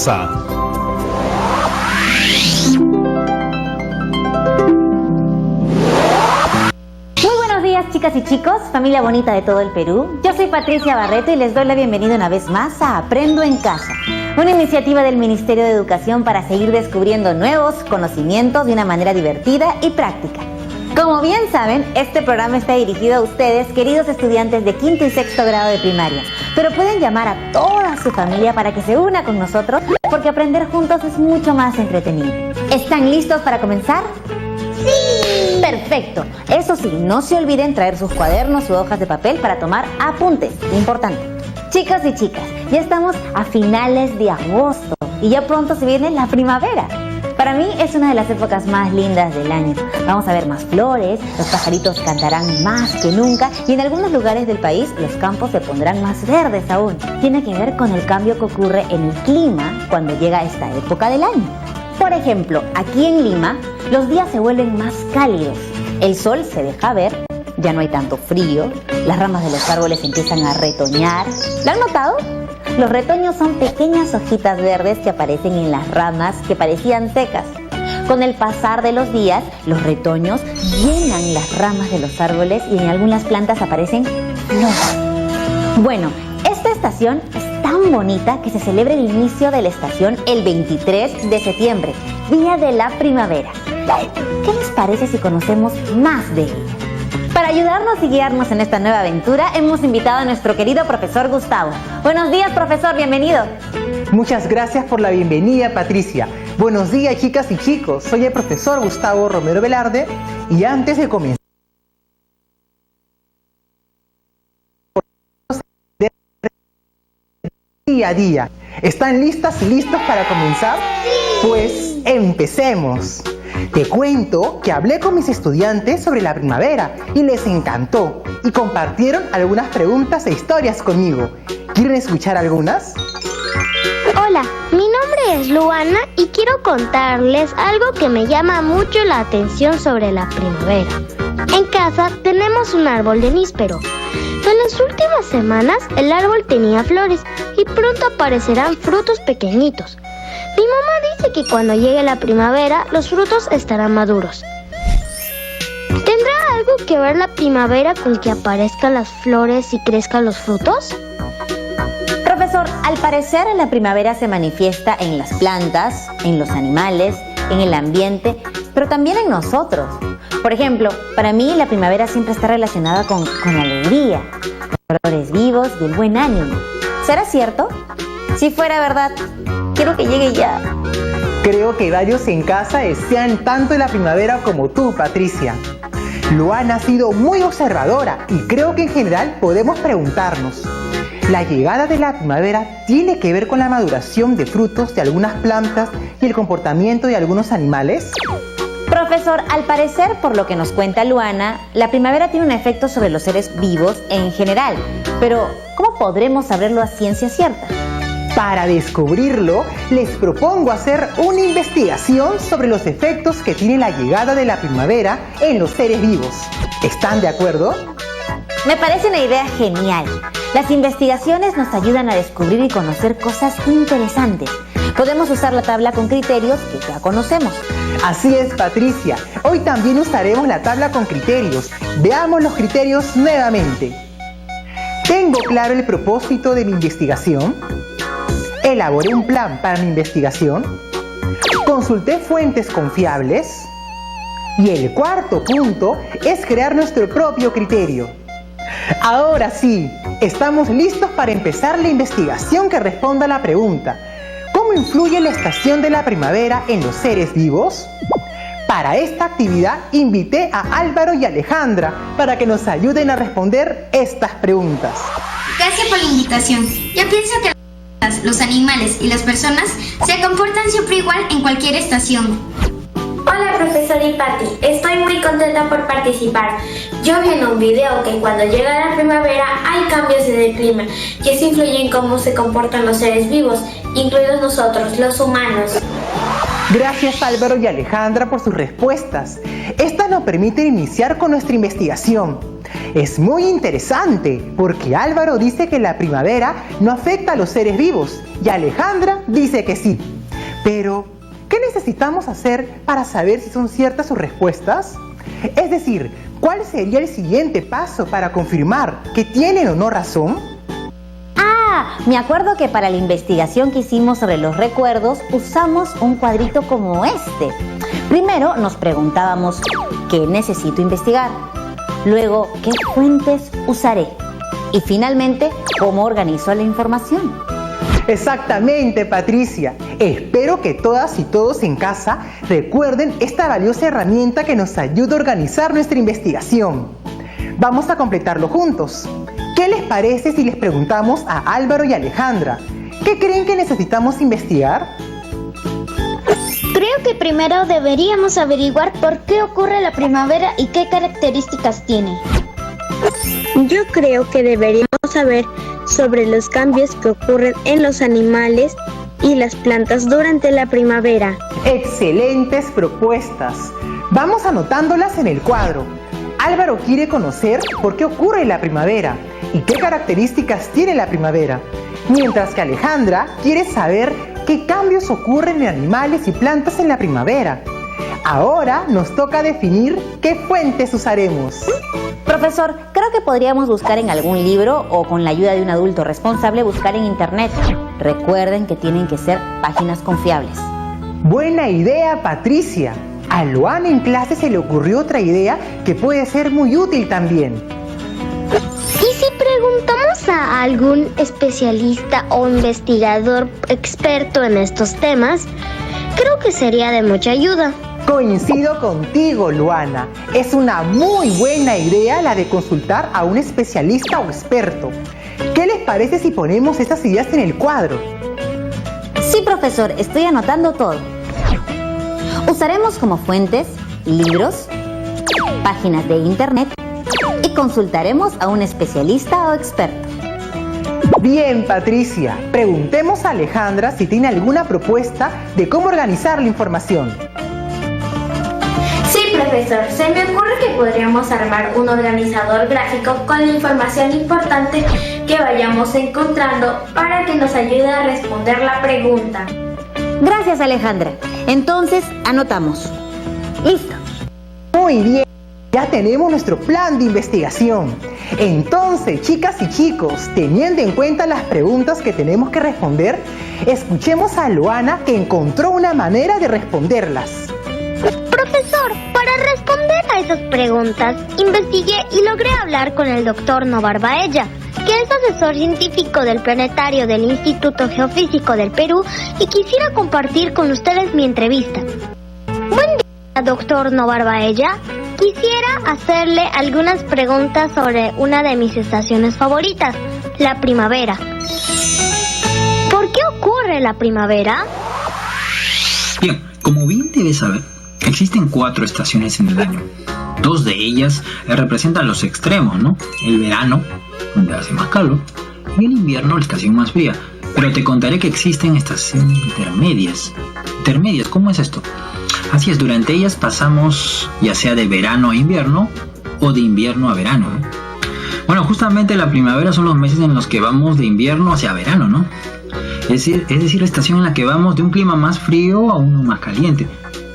casa. Chicas y chicos, familia bonita de todo el Perú, yo soy Patricia Barreto y les doy la bienvenida una vez más a Aprendo en Casa, una iniciativa del Ministerio de Educación para seguir descubriendo nuevos conocimientos de una manera divertida y práctica. Como bien saben, este programa está dirigido a ustedes, queridos estudiantes de quinto y sexto grado de primaria, pero pueden llamar a toda su familia para que se una con nosotros, porque aprender juntos es mucho más entretenido. ¿Están listos para comenzar? ¡Sí! Perfecto. Eso sí, no se olviden traer sus cuadernos u hojas de papel para tomar apuntes. Importante. Chicos y chicas, ya estamos a finales de agosto y ya pronto se viene la primavera. Para mí es una de las épocas más lindas del año. Vamos a ver más flores, los pajaritos cantarán más que nunca y en algunos lugares del país los campos se pondrán más verdes aún. Tiene que ver con el cambio que ocurre en el clima cuando llega esta época del año. Por ejemplo, aquí en Lima, los días se vuelven más cálidos, el sol se deja ver, ya no hay tanto frío, las ramas de los árboles empiezan a retoñar. ¿Lo han notado? Los retoños son pequeñas hojitas verdes que aparecen en las ramas que parecían secas. Con el pasar de los días, los retoños llenan las ramas de los árboles y en algunas plantas aparecen flores. Bueno, esta estación es tan bonita que se celebra el inicio de la estación el 23 de septiembre, día de la primavera. ¿Qué les parece si conocemos más de ella? Para ayudarnos y guiarnos en esta nueva aventura, hemos invitado a nuestro querido profesor Gustavo. Buenos días, profesor, bienvenido. Muchas gracias por la bienvenida, Patricia. Buenos días, chicas y chicos. Soy el profesor Gustavo Romero Velarde y antes de comenzar día a día. ¿Están listas y listos para comenzar? ¡Sí! Pues empecemos. Te cuento que hablé con mis estudiantes sobre la primavera y les encantó y compartieron algunas preguntas e historias conmigo. ¿Quieren escuchar algunas? Hola, mi nombre es Luana y quiero contarles algo que me llama mucho la atención sobre la primavera. En casa tenemos un árbol de níspero. En las últimas semanas el árbol tenía flores y pronto aparecerán frutos pequeñitos. Mi mamá dice que cuando llegue la primavera los frutos estarán maduros. ¿Tendrá algo que ver la primavera con que aparezcan las flores y crezcan los frutos? Profesor, al parecer la primavera se manifiesta en las plantas, en los animales, en el ambiente, pero también en nosotros. Por ejemplo, para mí la primavera siempre está relacionada con la alegría, los colores vivos y el buen ánimo. ¿Será cierto? Si fuera verdad, quiero que llegue ya. Creo que varios en casa desean tanto la primavera como tú, Patricia. Luana ha sido muy observadora y creo que en general podemos preguntarnos: ¿la llegada de la primavera tiene que ver con la maduración de frutos de algunas plantas y el comportamiento de algunos animales? Profesor, al parecer, por lo que nos cuenta Luana, la primavera tiene un efecto sobre los seres vivos en general. Pero, ¿cómo podremos saberlo a ciencia cierta? Para descubrirlo, les propongo hacer una investigación sobre los efectos que tiene la llegada de la primavera en los seres vivos. ¿Están de acuerdo? Me parece una idea genial. Las investigaciones nos ayudan a descubrir y conocer cosas interesantes. Podemos usar la tabla con criterios que ya conocemos. Así es, Patricia. Hoy también usaremos la tabla con criterios. Veamos los criterios nuevamente. ¿Tengo claro el propósito de mi investigación? ¿Elaboré un plan para mi investigación? ¿Consulté fuentes confiables? Y el cuarto punto es crear nuestro propio criterio. Ahora sí, estamos listos para empezar la investigación que responda a la pregunta: ¿cómo influye la estación de la primavera en los seres vivos? Para esta actividad invité a Álvaro y Alejandra para que nos ayuden a responder estas preguntas. Gracias por la invitación. Yo pienso que los animales y las personas se comportan siempre igual en cualquier estación. Hola, profesor y Patti, estoy muy contenta por participar. Yo vi en un video que cuando llega la primavera hay cambios en el clima y eso influye en cómo se comportan los seres vivos, incluidos nosotros, los humanos. Gracias Álvaro y Alejandra por sus respuestas. Estas nos permiten iniciar con nuestra investigación. Es muy interesante porque Álvaro dice que la primavera no afecta a los seres vivos y Alejandra dice que sí. Pero, ¿qué necesitamos hacer para saber si son ciertas sus respuestas? Es decir, ¿cuál sería el siguiente paso para confirmar que tienen o no razón? Me acuerdo que para la investigación que hicimos sobre los recuerdos usamos un cuadrito como este. Primero nos preguntábamos ¿qué necesito investigar? Luego, ¿qué fuentes usaré? Y finalmente, ¿cómo organizo la información? Exactamente, Patricia. Espero que todas y todos en casa recuerden esta valiosa herramienta que nos ayuda a organizar nuestra investigación. Vamos a completarlo juntos. ¿Qué les parece si les preguntamos a Álvaro y Alejandra? ¿Qué creen que necesitamos investigar? Creo que primero deberíamos averiguar por qué ocurre la primavera y qué características tiene. Yo creo que deberíamos saber sobre los cambios que ocurren en los animales y las plantas durante la primavera. Excelentes propuestas. Vamos anotándolas en el cuadro. Álvaro quiere conocer por qué ocurre la primavera y qué características tiene la primavera, mientras que Alejandra quiere saber qué cambios ocurren en animales y plantas en la primavera. Ahora nos toca definir qué fuentes usaremos. Profesor, creo que podríamos buscar en algún libro o con la ayuda de un adulto responsable buscar en internet. Recuerden que tienen que ser páginas confiables. Buena idea, Patricia. A Luana en clase se le ocurrió otra idea que puede ser muy útil también. ¿Y si preguntamos a algún especialista o investigador experto en estos temas? Creo que sería de mucha ayuda. Coincido contigo, Luana. Es una muy buena idea la de consultar a un especialista o experto. ¿Qué les parece si ponemos esas ideas en el cuadro? Sí, profesor, estoy anotando todo. Usaremos como fuentes libros, páginas de internet y consultaremos a un especialista o experto. Bien, Patricia. Preguntemos a Alejandra si tiene alguna propuesta de cómo organizar la información. Sí, profesor, se me ocurre que podríamos armar un organizador gráfico con la información importante que vayamos encontrando para que nos ayude a responder la pregunta. Gracias, Alejandra. Entonces, anotamos. Listo. Muy bien, ya tenemos nuestro plan de investigación. Entonces, chicas y chicos, teniendo en cuenta las preguntas que tenemos que responder, escuchemos a Luana que encontró una manera de responderlas. Profesor, para responder a esas preguntas, investigué y logré hablar con el doctor Novar Baella, que es asesor científico del planetario del Instituto Geofísico del Perú, y quisiera compartir con ustedes mi entrevista. Buen día, doctor Novar Baella. Quisiera hacerle algunas preguntas sobre una de mis estaciones favoritas, la primavera. ¿Por qué ocurre la primavera? Bien, como bien debes saber, existen 4 estaciones en el año. 2 de ellas representan los extremos, ¿no? El verano, donde hace más calor, y el invierno, la estación más fría. Pero te contaré que existen estaciones intermedias. ¿Intermedias? ¿Cómo es esto? Así es, durante ellas pasamos ya sea de verano a invierno o de invierno a verano, ¿no? Bueno, justamente la primavera son los meses en los que vamos de invierno hacia verano, ¿no? Es decir, la estación en la que vamos de un clima más frío a uno más caliente.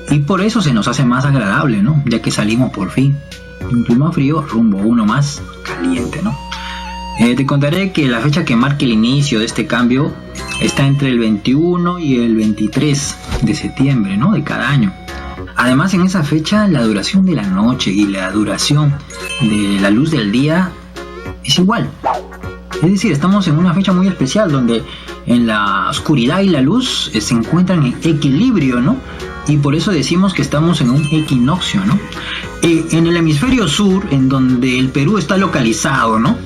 Y por eso se nos hace más agradable, ¿no? Ya que salimos por fin de un clima frío rumbo a uno más caliente, ¿no? Te contaré que la fecha que marca el inicio de este cambio está entre el 21 y el 23 de septiembre, ¿no? De cada año. Además, en esa fecha la duración de la noche y la duración de la luz del día es igual. Es decir, estamos en una fecha muy especial donde en la oscuridad y la luz se encuentran en equilibrio, ¿no? Y por eso decimos que estamos en un equinoccio, ¿no? En el hemisferio sur, en donde el Perú está localizado, ¿no?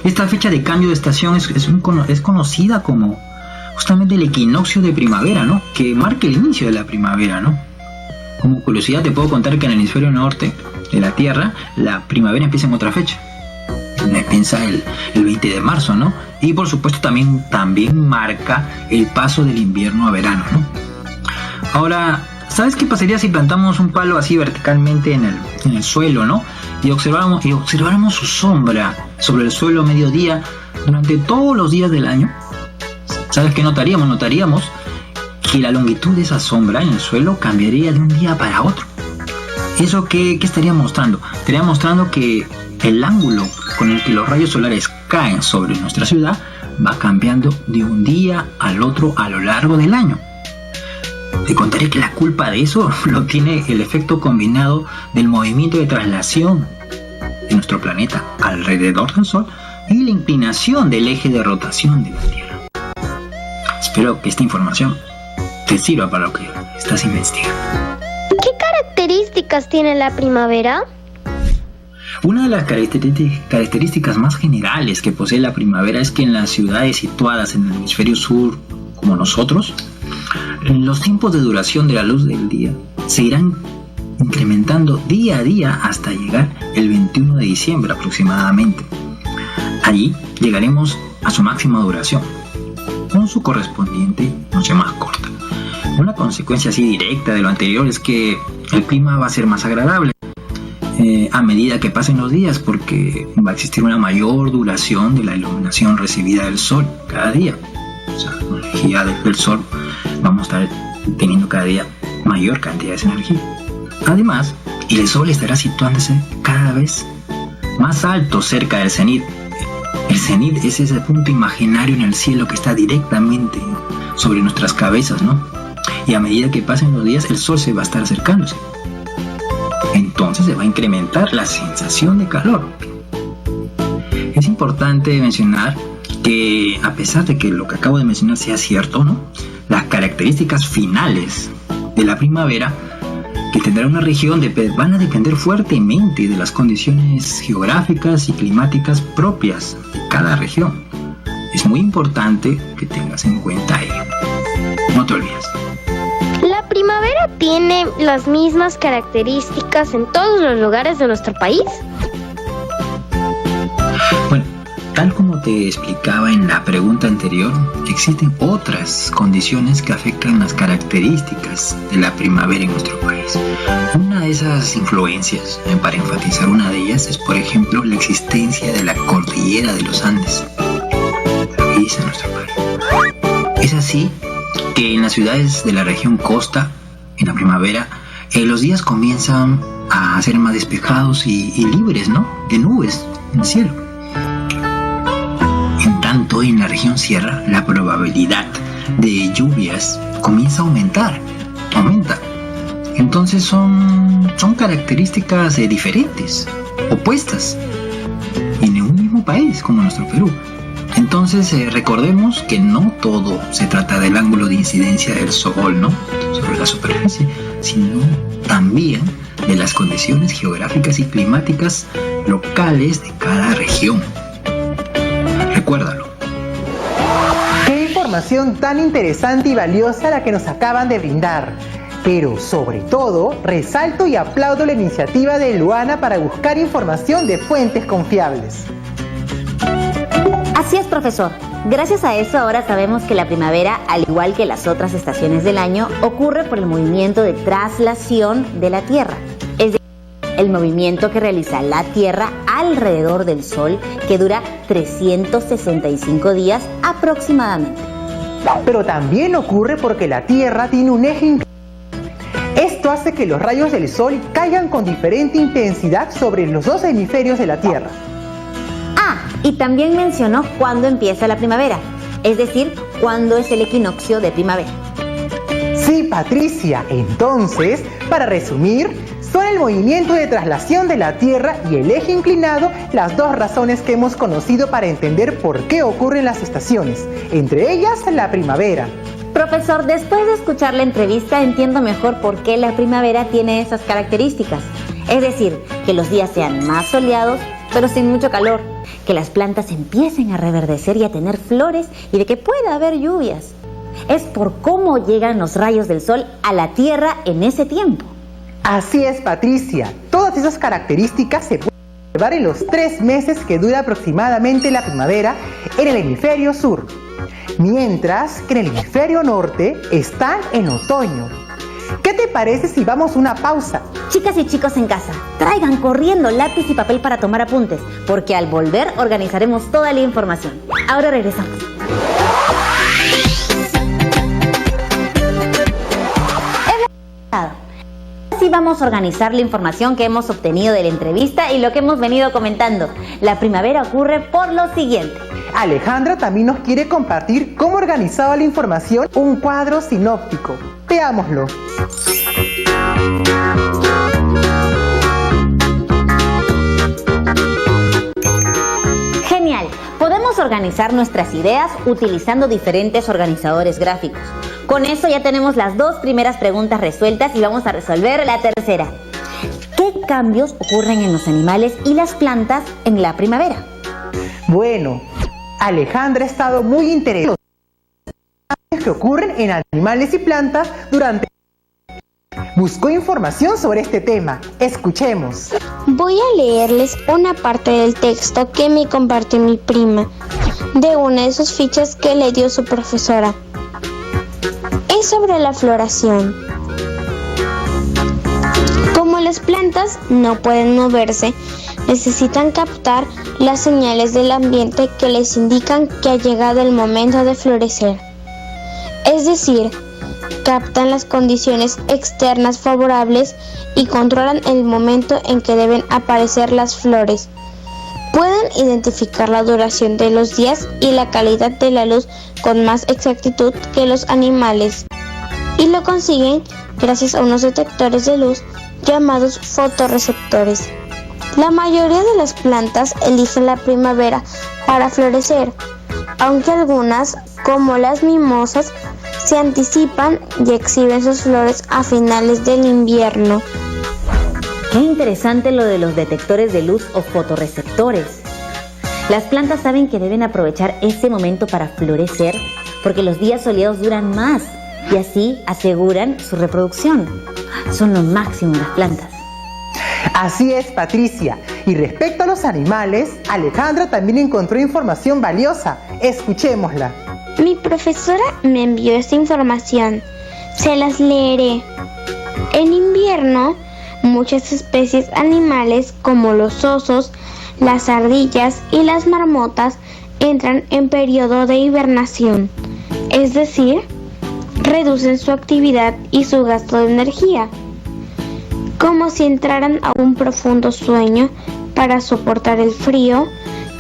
Esta fecha de cambio de estación es conocida como justamente el equinoccio de primavera, ¿no? Que marca el inicio de la primavera, ¿no? Como curiosidad te puedo contar que en el hemisferio norte de la Tierra la primavera empieza en otra fecha. Empieza el 20 de marzo, ¿no? Y por supuesto también marca el paso del invierno a verano, ¿no? Ahora, ¿Sabes qué pasaría si plantamos un palo así verticalmente en el suelo, ¿no? Y observáramos su sombra sobre el suelo a mediodía durante todos los días del año. ¿Sabes qué notaríamos? Notaríamos que la longitud de esa sombra en el suelo cambiaría de un día para otro. ¿Eso qué estaría mostrando? Estaría mostrando que el ángulo con el que los rayos solares caen sobre nuestra ciudad va cambiando de un día al otro a lo largo del año. Te contaré que la culpa de eso lo tiene el efecto combinado del movimiento de traslación de nuestro planeta alrededor del Sol y la inclinación del eje de rotación de la Tierra. Espero que esta información te sirva para lo que estás investigando. ¿Qué características tiene la primavera? Una de las características más generales que posee la primavera es que en las ciudades situadas en el hemisferio sur, como nosotros, los tiempos de duración de la luz del día se irán incrementando día a día hasta llegar el 21 de diciembre aproximadamente. Allí llegaremos a su máxima duración, con su correspondiente noche más corta. Una consecuencia así directa de lo anterior es que el clima va a ser más agradable a medida que pasen los días, porque va a existir una mayor duración de la iluminación recibida del sol cada día. O sea, la energía del sol vamos a estar teniendo cada día mayor cantidad de energía. Además, el sol estará situándose cada vez más alto cerca del cenit. El cenit es ese punto imaginario en el cielo que está directamente sobre nuestras cabezas, ¿no? Y a medida que pasen los días, el sol se va a estar acercándose. Entonces se va a incrementar la sensación de calor. Es importante mencionar que, a pesar de que lo que acabo de mencionar sea cierto, ¿no?, las características finales de la primavera que tendrá una región van a depender fuertemente de las condiciones geográficas y climáticas propias de cada región. Es muy importante que tengas en cuenta ello. No te olvides. ¿La primavera tiene las mismas características en todos los lugares de nuestro país? Bueno, tal como te explicaba en la pregunta anterior, existen otras condiciones que afectan las características de la primavera en nuestro país. Una de esas influencias, para enfatizar una de ellas, es por ejemplo la existencia de la cordillera de los Andes. ¿Qué dice nuestro país? Es así que en las ciudades de la región costa, en la primavera, los días comienzan a ser más despejados y libres, ¿no?, de nubes en el cielo. En tanto, en la región sierra, la probabilidad de lluvias comienza a aumenta. Entonces son características diferentes, opuestas, en un mismo país como nuestro Perú. Entonces recordemos que no todo se trata del ángulo de incidencia del sol, ¿no?, sobre la superficie, sino también de las condiciones geográficas y climáticas locales de cada región. Recuérdalo. Qué información tan interesante y valiosa la que nos acaban de brindar. Pero sobre todo, resalto y aplaudo la iniciativa de Luana para buscar información de fuentes confiables. Así es, profesor. Gracias a eso ahora sabemos que la primavera, al igual que las otras estaciones del año, ocurre por el movimiento de traslación de la Tierra. Es decir, el movimiento que realiza la Tierra alrededor del Sol, que dura 365 días aproximadamente. Pero también ocurre porque la Tierra tiene un eje inclinado. Esto hace que los rayos del Sol caigan con diferente intensidad sobre los dos hemisferios de la Tierra. Y también mencionó cuándo empieza la primavera, es decir, cuándo es el equinoccio de primavera. Sí, Patricia. Entonces, para resumir, son el movimiento de traslación de la Tierra y el eje inclinado las dos razones que hemos conocido para entender por qué ocurren las estaciones, entre ellas la primavera. Profesor, después de escuchar la entrevista entiendo mejor por qué la primavera tiene esas características. Es decir, que los días sean más soleados, pero sin mucho calor, que las plantas empiecen a reverdecer y a tener flores y de que pueda haber lluvias. Es por cómo llegan los rayos del sol a la Tierra en ese tiempo. Así es, Patricia. Todas esas características se pueden observar en los 3 meses que dura aproximadamente la primavera en el hemisferio sur, mientras que en el hemisferio norte están en otoño. ¿Qué te parece si vamos a una pausa? Chicas y chicos en casa, traigan corriendo lápiz y papel para tomar apuntes, porque al volver organizaremos toda la información. Ahora regresamos. Así vamos a organizar la información que hemos obtenido de la entrevista y lo que hemos venido comentando. La primavera ocurre por lo siguiente. Alejandra también nos quiere compartir cómo organizaba la información un cuadro sinóptico. Veámoslo. Genial. Podemos organizar nuestras ideas utilizando diferentes organizadores gráficos. Con eso ya tenemos las dos primeras preguntas resueltas y vamos a resolver la tercera. ¿Qué cambios ocurren en los animales y las plantas en la primavera? Bueno, Alejandra ha estado muy interesada en los cambios que ocurren en animales y plantas durante... Buscó información sobre este tema. Escuchemos. Voy a leerles una parte del texto que me compartió mi prima de una de sus fichas que le dio su profesora. Es sobre la floración. Como las plantas no pueden moverse, necesitan captar las señales del ambiente que les indican que ha llegado el momento de florecer. Es decir, captan las condiciones externas favorables y controlan el momento en que deben aparecer las flores. Pueden identificar la duración de los días y la calidad de la luz con más exactitud que los animales, y lo consiguen gracias a unos detectores de luz llamados fotorreceptores. La mayoría de las plantas eligen la primavera para florecer, aunque algunas, como las mimosas, se anticipan y exhiben sus flores a finales del invierno. Qué interesante lo de los detectores de luz o fotorreceptores. Las plantas saben que deben aprovechar ese momento para florecer porque los días soleados duran más y así aseguran su reproducción. Son lo máximo las plantas. Así es, Patricia. Y respecto a los animales, Alejandra también encontró información valiosa. Escuchémosla. Mi profesora me envió esta información. Se las leeré. En invierno, muchas especies animales como los osos, las ardillas y las marmotas entran en periodo de hibernación, es decir, reducen su actividad y su gasto de energía, como si entraran a un profundo sueño para soportar el frío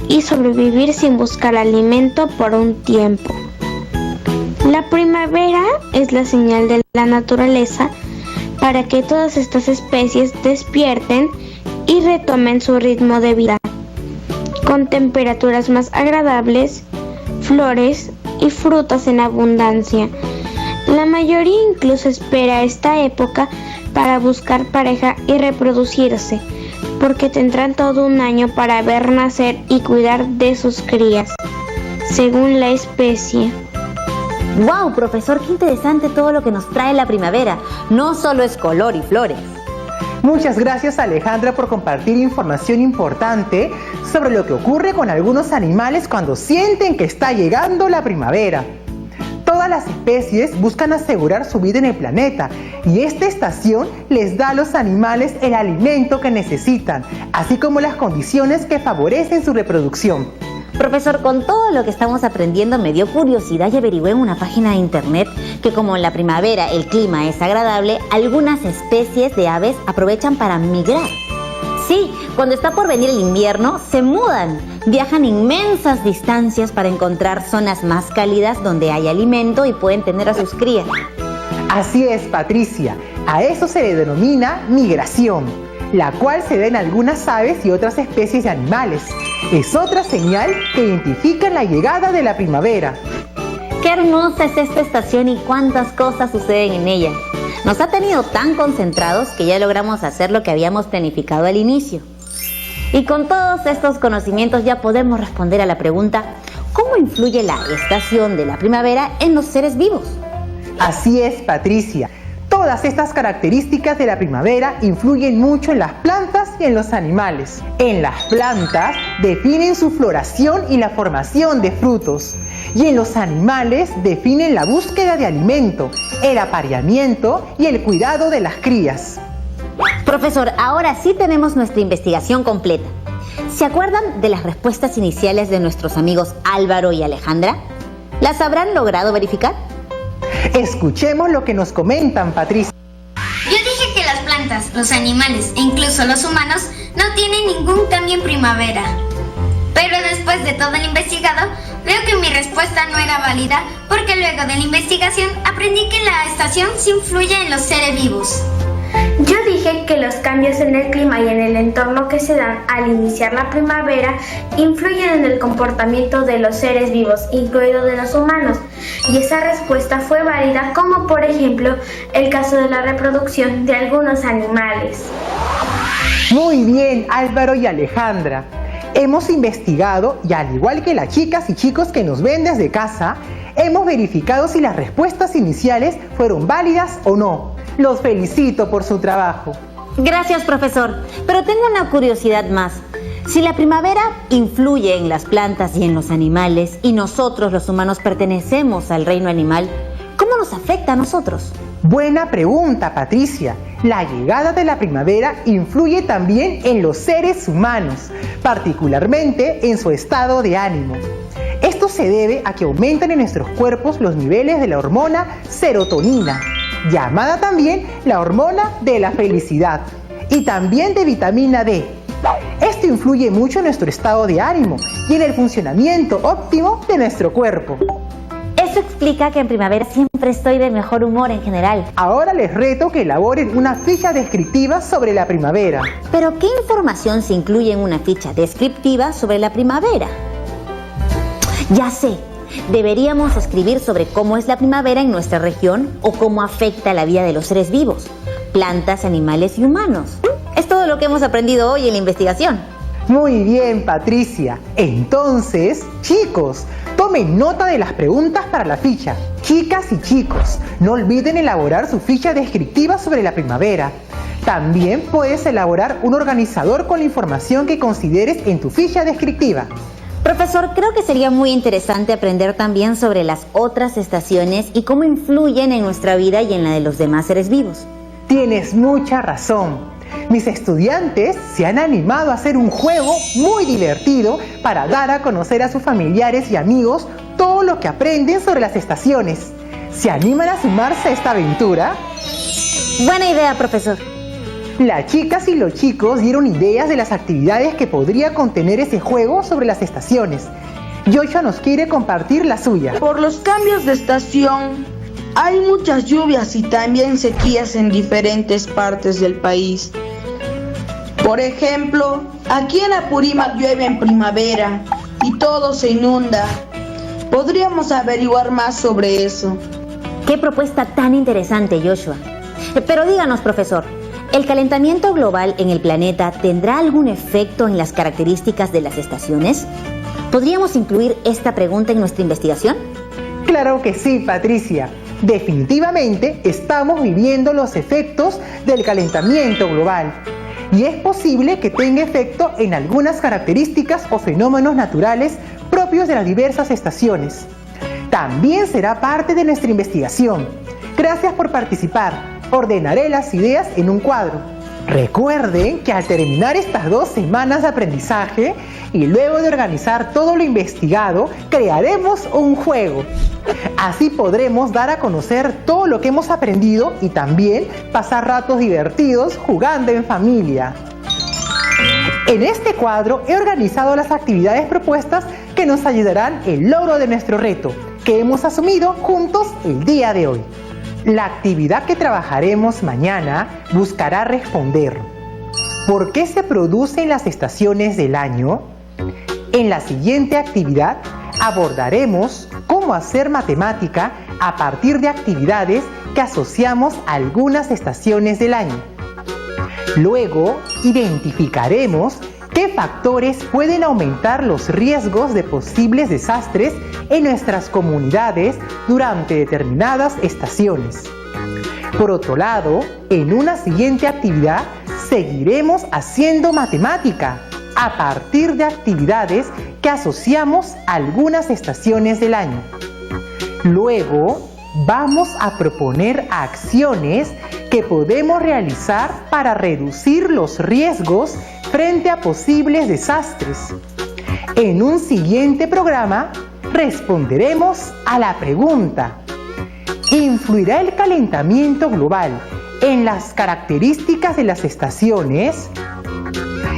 y sobrevivir sin buscar alimento por un tiempo. La primavera es la señal de la naturaleza para que todas estas especies despierten y retomen su ritmo de vida, con temperaturas más agradables, flores y frutas en abundancia. La mayoría incluso espera esta época para buscar pareja y reproducirse, porque tendrán todo un año para ver nacer y cuidar de sus crías, según la especie. ¡Wow, profesor! ¡Qué interesante todo lo que nos trae la primavera! No solo es color y flores. Muchas gracias, Alejandra, por compartir información importante sobre lo que ocurre con algunos animales cuando sienten que está llegando la primavera. Todas las especies buscan asegurar su vida en el planeta y esta estación les da a los animales el alimento que necesitan, así como las condiciones que favorecen su reproducción. Profesor, con todo lo que estamos aprendiendo me dio curiosidad y averigüé en una página de internet que como en la primavera el clima es agradable, algunas especies de aves aprovechan para migrar. Sí, cuando está por venir el invierno, se mudan, viajan inmensas distancias para encontrar zonas más cálidas donde hay alimento y pueden tener a sus crías. Así es, Patricia, a eso se le denomina migración, la cual se da en algunas aves y otras especies de animales. Es otra señal que identifica la llegada de la primavera. ¡Qué hermosa es esta estación y cuántas cosas suceden en ella! Nos ha tenido tan concentrados que ya logramos hacer lo que habíamos planificado al inicio. Y con todos estos conocimientos ya podemos responder a la pregunta: ¿cómo influye la estación de la primavera en los seres vivos? Así es, Patricia. Todas estas características de la primavera influyen mucho en las plantas y en los animales. En las plantas definen su floración y la formación de frutos. Y en los animales definen la búsqueda de alimento, el apareamiento y el cuidado de las crías. Profesor, ahora sí tenemos nuestra investigación completa. ¿Se acuerdan de las respuestas iniciales de nuestros amigos Álvaro y Alejandra? ¿Las habrán logrado verificar? Escuchemos lo que nos comentan, Patricia. Yo dije que las plantas, los animales e incluso los humanos no tienen ningún cambio en primavera. Pero después de todo el investigado, veo que mi respuesta no era válida porque luego de la investigación aprendí que la estación sí influye en los seres vivos. Yo dije que los cambios en el clima y en el entorno que se dan al iniciar la primavera influyen en el comportamiento de los seres vivos, incluidos de los humanos, y esa respuesta fue válida, como por ejemplo el caso de la reproducción de algunos animales. Muy bien, Álvaro y Alejandra. Hemos investigado y al igual que las chicas y chicos que nos ven desde casa, hemos verificado si las respuestas iniciales fueron válidas o no. Los felicito por su trabajo. Gracias, profesor. Pero tengo una curiosidad más. Si la primavera influye en las plantas y en los animales y nosotros los humanos pertenecemos al reino animal, ¿cómo nos afecta a nosotros? Buena pregunta, Patricia. La llegada de la primavera influye también en los seres humanos, particularmente en su estado de ánimo. Esto se debe a que aumentan en nuestros cuerpos los niveles de la hormona serotonina, llamada también la hormona de la felicidad, y también de vitamina D. Esto influye mucho en nuestro estado de ánimo y en el funcionamiento óptimo de nuestro cuerpo. Eso explica que en primavera siempre estoy de mejor humor en general. Ahora les reto que elaboren una ficha descriptiva sobre la primavera. ¿Pero qué información se incluye en una ficha descriptiva sobre la primavera? Ya sé. Deberíamos escribir sobre cómo es la primavera en nuestra región o cómo afecta la vida de los seres vivos, plantas, animales y humanos. Es todo lo que hemos aprendido hoy en la investigación. Muy bien, Patricia. Entonces, chicos, tomen nota de las preguntas para la ficha. Chicas y chicos, no olviden elaborar su ficha descriptiva sobre la primavera. También puedes elaborar un organizador con la información que consideres en tu ficha descriptiva. Profesor, creo que sería muy interesante aprender también sobre las otras estaciones y cómo influyen en nuestra vida y en la de los demás seres vivos. Tienes mucha razón. Mis estudiantes se han animado a hacer un juego muy divertido para dar a conocer a sus familiares y amigos todo lo que aprenden sobre las estaciones. ¿Se animan a sumarse a esta aventura? Buena idea, profesor. Las chicas y los chicos dieron ideas de las actividades que podría contener ese juego sobre las estaciones. Joshua nos quiere compartir la suya. Por los cambios de estación, hay muchas lluvias y también sequías en diferentes partes del país. Por ejemplo, aquí en Apurímac llueve en primavera y todo se inunda. Podríamos averiguar más sobre eso. Qué propuesta tan interesante, Joshua. Pero díganos, profesor, ¿el calentamiento global en el planeta tendrá algún efecto en las características de las estaciones? ¿Podríamos incluir esta pregunta en nuestra investigación? Claro que sí, Patricia. Definitivamente estamos viviendo los efectos del calentamiento global. Y es posible que tenga efecto en algunas características o fenómenos naturales propios de las diversas estaciones. También será parte de nuestra investigación. Gracias por participar. Ordenaré las ideas en un cuadro. Recuerden que al terminar estas 2 semanas de aprendizaje y luego de organizar todo lo investigado, crearemos un juego. Así podremos dar a conocer todo lo que hemos aprendido y también pasar ratos divertidos jugando en familia. En este cuadro he organizado las actividades propuestas que nos ayudarán en el logro de nuestro reto, que hemos asumido juntos el día de hoy. La actividad que trabajaremos mañana buscará responder: ¿por qué se producen las estaciones del año? En la siguiente actividad abordaremos cómo hacer matemática a partir de actividades que asociamos a algunas estaciones del año. Luego identificaremos qué factores pueden aumentar los riesgos de posibles desastres en nuestras comunidades durante determinadas estaciones. Por otro lado, en una siguiente actividad seguiremos haciendo matemática a partir de actividades que asociamos a algunas estaciones del año. Luego, vamos a proponer acciones que podemos realizar para reducir los riesgos frente a posibles desastres. En un siguiente programa, responderemos a la pregunta: ¿influirá el calentamiento global en las características de las estaciones?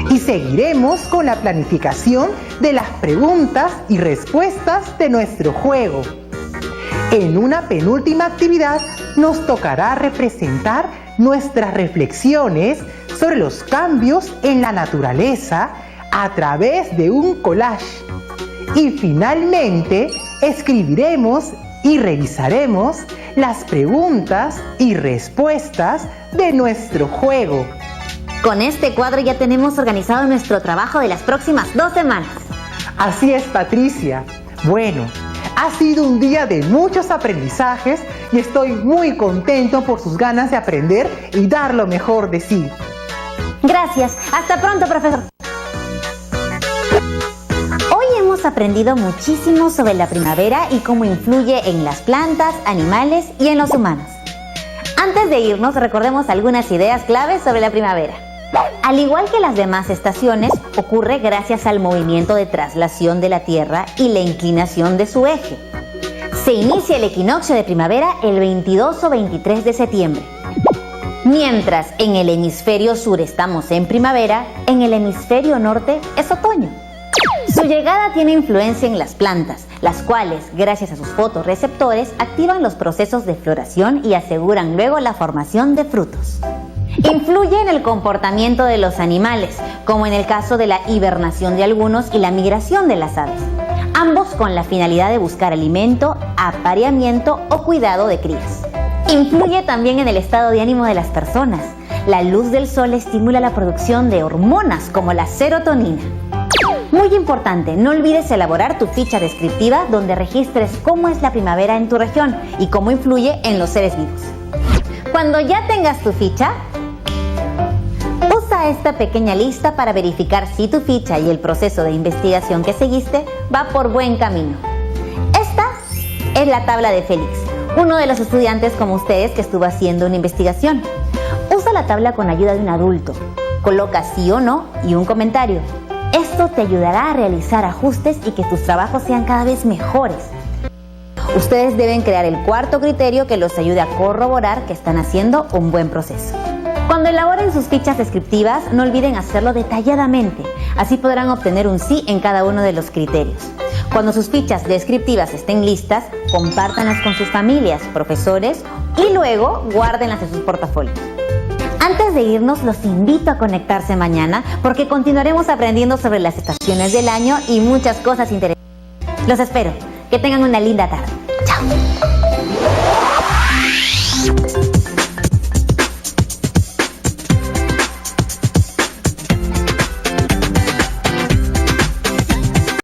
Y seguiremos con la planificación de las preguntas y respuestas de nuestro juego. En una penúltima actividad nos tocará representar nuestras reflexiones sobre los cambios en la naturaleza a través de un collage. Y finalmente escribiremos y revisaremos las preguntas y respuestas de nuestro juego. Con este cuadro ya tenemos organizado nuestro trabajo de las próximas 2 semanas. Así es, Patricia. Bueno, ha sido un día de muchos aprendizajes y estoy muy contento por sus ganas de aprender y dar lo mejor de sí. Gracias. Hasta pronto, profesor. Hoy hemos aprendido muchísimo sobre la primavera y cómo influye en las plantas, animales y en los humanos. Antes de irnos, recordemos algunas ideas claves sobre la primavera. Al igual que las demás estaciones, ocurre gracias al movimiento de traslación de la Tierra y la inclinación de su eje. Se inicia el equinoccio de primavera el 22 o 23 de septiembre. Mientras en el hemisferio sur estamos en primavera, en el hemisferio norte es otoño. Su llegada tiene influencia en las plantas, las cuales, gracias a sus fotorreceptores, activan los procesos de floración y aseguran luego la formación de frutos. Influye en el comportamiento de los animales, como en el caso de la hibernación de algunos y la migración de las aves, ambos con la finalidad de buscar alimento, apareamiento o cuidado de crías. Influye también en el estado de ánimo de las personas. La luz del sol estimula la producción de hormonas como la serotonina. Muy importante, no olvides elaborar tu ficha descriptiva donde registres cómo es la primavera en tu región y cómo influye en los seres vivos. Cuando ya tengas tu ficha, usa esta pequeña lista para verificar si tu ficha y el proceso de investigación que seguiste va por buen camino. Esta es la tabla de Félix, uno de los estudiantes como ustedes que estuvo haciendo una investigación. Usa la tabla con ayuda de un adulto. Coloca sí o no y un comentario. Esto te ayudará a realizar ajustes y que tus trabajos sean cada vez mejores. Ustedes deben crear el cuarto criterio que los ayude a corroborar que están haciendo un buen proceso. Cuando elaboren sus fichas descriptivas, no olviden hacerlo detalladamente. Así podrán obtener un sí en cada uno de los criterios. Cuando sus fichas descriptivas estén listas, compártanlas con sus familias, profesores y luego guárdenlas en sus portafolios. Antes de irnos, los invito a conectarse mañana porque continuaremos aprendiendo sobre las estaciones del año y muchas cosas interesantes. Los espero. Que tengan una linda tarde. Chao.